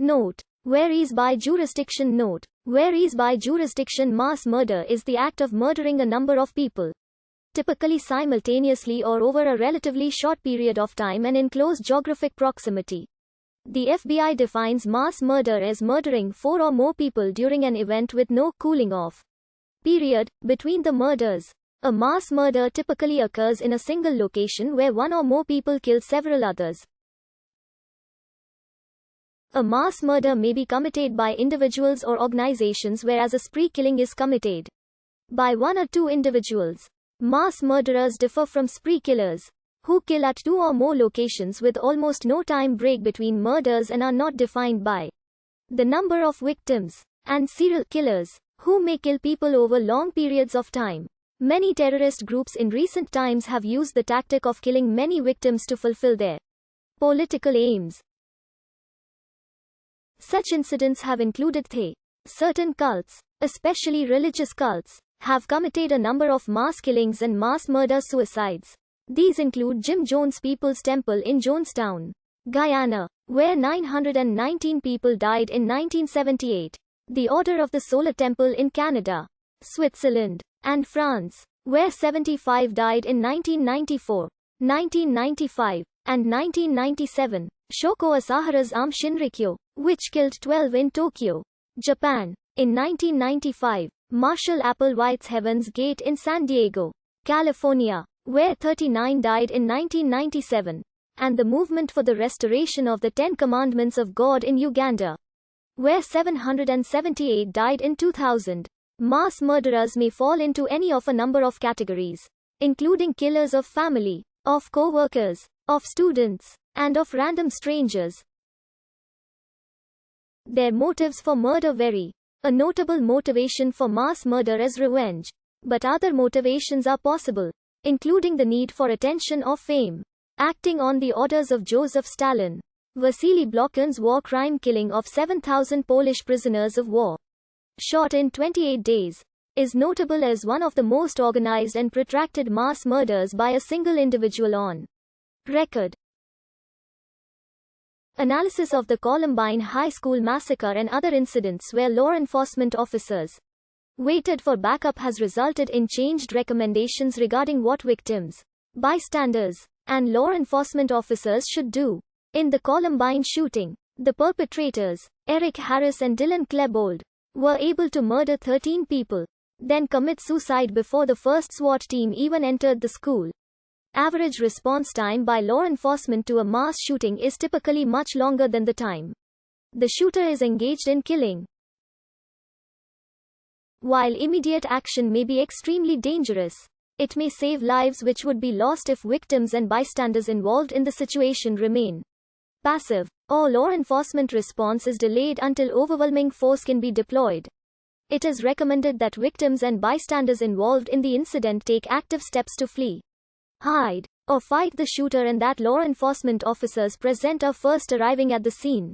Note: varies by jurisdiction. Note: varies by jurisdiction. Mass murder is the act of murdering a number of people, typically simultaneously or over a relatively short period of time and in close geographic proximity. The FBI defines mass murder as murdering 4 or more people during an event with no cooling off period between the murders. A mass murder typically occurs in a single location where 1 or more people kill several others. A mass murder may be committed by individuals or organizations, whereas a spree killing is committed by 1 or 2 individuals. Mass murderers differ from spree killers, who kill at 2 or more locations with almost no time break between murders and are not defined by the number of victims, and serial killers, who may kill people over long periods of time. Many terrorist groups in recent times have used the tactic of killing many victims to fulfill their political aims. Such incidents have included certain cults, especially religious cults, have committed a number of mass killings and mass murder-suicides. These include Jim Jones People's Temple in Jonestown, Guyana, where 919 people died in 1978, the Order of the Solar Temple in Canada, Switzerland, and France, where 75 died in 1994, 1995, and 1997, Shoko Asahara's Aum Shinrikyo, which killed 12 in Tokyo, Japan, in 1995, Marshall Applewhite's Heaven's Gate in San Diego, California, where 39 died in 1997, and the Movement for the Restoration of the 10 Commandments of God in Uganda, where 778 died in 2000. Mass murderers may fall into any of a number of categories, including killers of family, of co-workers, of students, and of random strangers. Their motives for murder vary. A notable motivation for mass murder is revenge, but other motivations are possible, including the need for attention or fame. Acting on the orders of Joseph Stalin, Vasily Blokin's war crime killing of 7,000 Polish prisoners of war, shot in 28 days, is notable as one of the most organized and protracted mass murders by a single individual on record. Analysis of the Columbine High School massacre and other incidents where law enforcement officers waited for backup has resulted in changed recommendations regarding what victims, bystanders, and law enforcement officers should do. In the Columbine shooting, the perpetrators, Eric Harris and Dylan Klebold, were able to murder 13 people, then commit suicide before the first SWAT team even entered the school. Average response time by law enforcement to a mass shooting is typically much longer than the time the shooter is engaged in killing. While immediate action may be extremely dangerous, it may save lives which would be lost if victims and bystanders involved in the situation remain passive, or law enforcement response is delayed until overwhelming force can be deployed. It is recommended that victims and bystanders involved in the incident take active steps to flee, hide, or fight the shooter, and that law enforcement officers present are first arriving at the scene.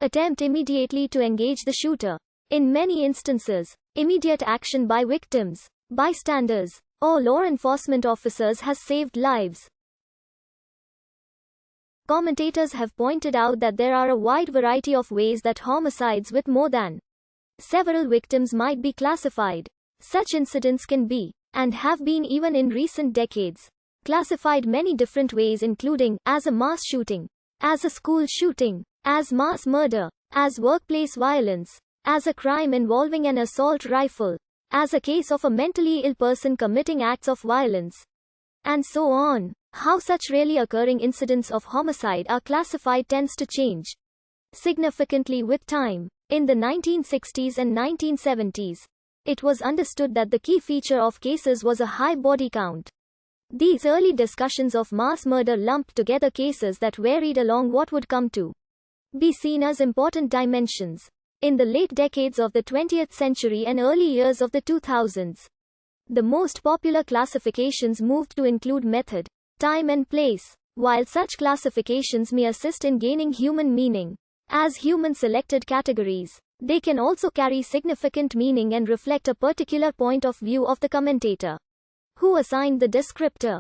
Attempt immediately to engage the shooter. In many instances, immediate action by victims, bystanders, or law enforcement officers has saved lives. Commentators have pointed out that there are a wide variety of ways that homicides with more than several victims might be classified. Such incidents can be, and have been even in recent decades, classified many different ways, including as a mass shooting, as a school shooting, as mass murder, as workplace violence, as a crime involving an assault rifle, as a case of a mentally ill person committing acts of violence, and so on. How such rarely occurring incidents of homicide are classified tends to change significantly with time. In the 1960s and 1970s, it was understood that the key feature of cases was a high body count. These early discussions of mass murder lumped together cases that varied along what would come to be seen as important dimensions. In the late decades of the 20th century and early years of the 2000s, the most popular classifications moved to include method, time and place. While such classifications may assist in gaining human meaning as human-selected categories, they can also carry significant meaning and reflect a particular point of view of the commentator who assigned the descriptor.